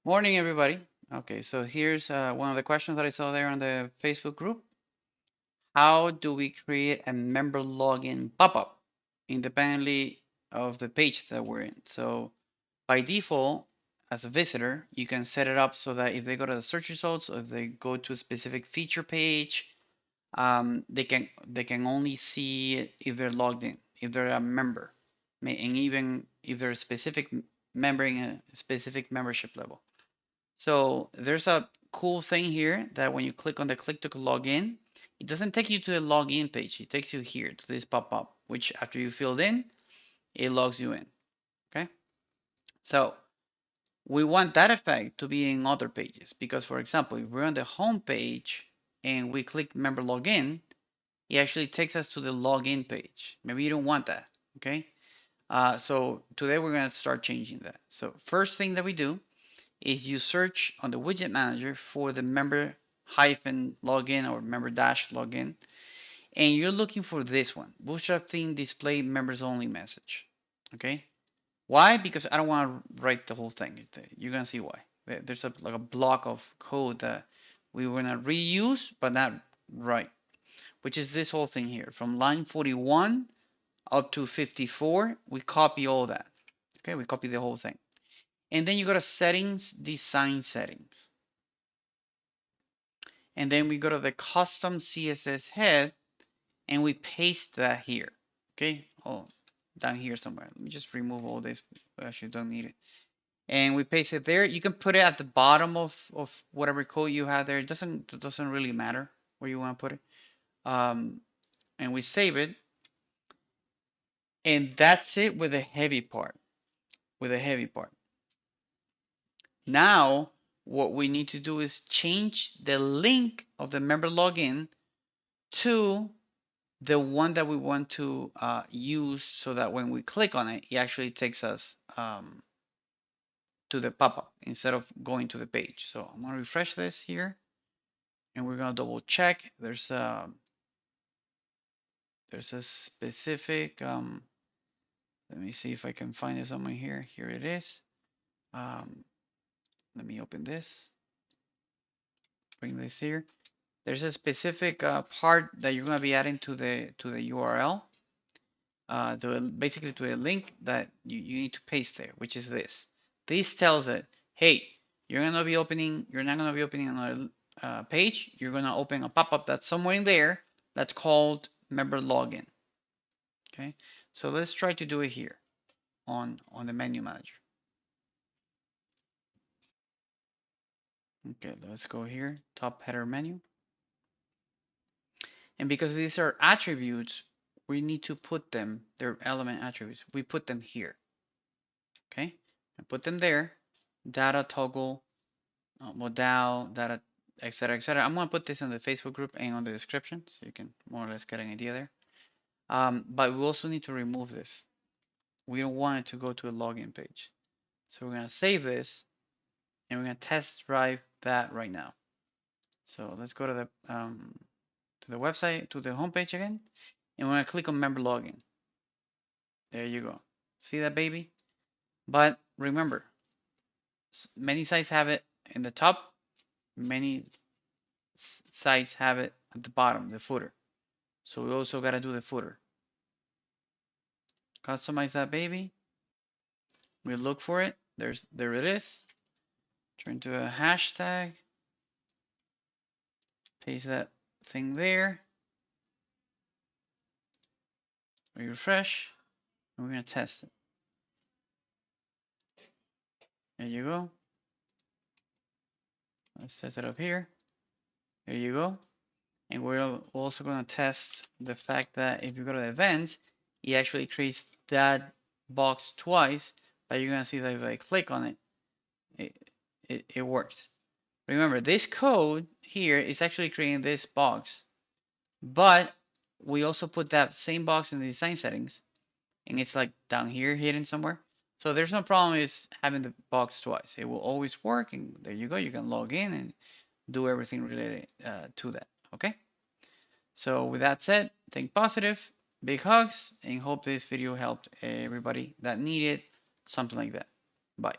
Morning, everybody. Okay, so here's one of the questions that I saw there on the Facebook group. How do we create a member login pop-up independently of the page that we're in? So by default, as a visitor, you can set it up so that if they go to the search results or if they go to a specific feature page, they can only see it if they're logged in, if they're a member, and even if they're a specific member in a specific membership level. So there's a cool thing here that when you click on the click to log in, it doesn't take you to the login page. It takes you here to this pop-up, which after you filled in, it logs you in. Okay. So we want that effect to be in other pages because, for example, if we're on the home page and we click member login, it actually takes us to the login page. Maybe you don't want that. Okay. So today we're going to start changing that. So first thing that we do is you search on the widget manager for the member hyphen login or member dash login, and you're looking for this one, Bootstrap theme display members only message. Okay, why? Because I don't want to write the whole thing. You're gonna see why. There's like a block of code that we want to reuse but not write, which is this whole thing here from line 41 up to 54. We copy all that. Okay, we copy the whole thing. And then you go to settings, design settings. And then we go to the custom CSS head and we paste that here. Okay, oh, down here somewhere. Let me just remove all this. We actually don't need it. And we paste it there. You can put it at the bottom of whatever code you have there. It doesn't really matter where you want to put it. And we save it. And that's it with the heavy part. With the heavy part. Now, what we need to do is change the link of the member login to the one that we want to use so that when we click on it, it actually takes us to the pop-up instead of going to the page. So I'm going to refresh this here and we're going to double check. There's a specific, let me see if I can find it somewhere here. Here it is. Um, let me open this, bring this here. There's a specific part that you're going to be adding to the URL. Basically to a link that you need to paste there, which is this. This tells it, hey, you're not going to be opening another page. You're going to open a pop-up that's somewhere in there that's called member login. Okay, so let's try to do it here on the menu manager. Okay, let's go here, top header menu. And because these are attributes, we need to put them, they're element attributes. We put them here. Okay, and put them there. Data toggle, modal, data, etc., etc. I'm going to put this in the Facebook group and on the description so you can more or less get an idea there. But we also need to remove this. We don't want it to go to a login page. So we're going to save this and we're going to test drive that right now. So let's go to the website, to the homepage again, and we're going to click on member login. There you go. See that, baby? But remember, many sites have it in the top, many sites have it at the bottom, the footer. So we also got to do the footer. Customize that baby. We look for it. There it is. Turn to a hashtag. Paste that thing there. We refresh. And we're going to test it. There you go. Let's set it up here. There you go. And we're also going to test the fact that if you go to the events, it actually creates that box twice. But you're going to see that if I click on it, it works. Remember, this code here is actually creating this box, but we also put that same box in the design settings, and it's like down here hidden somewhere. So there's no problem with having the box twice. It will always work, and there you go. You can log in and do everything related to that. Okay? So with that said, think positive, big hugs, and hope this video helped everybody that needed something like that. Bye.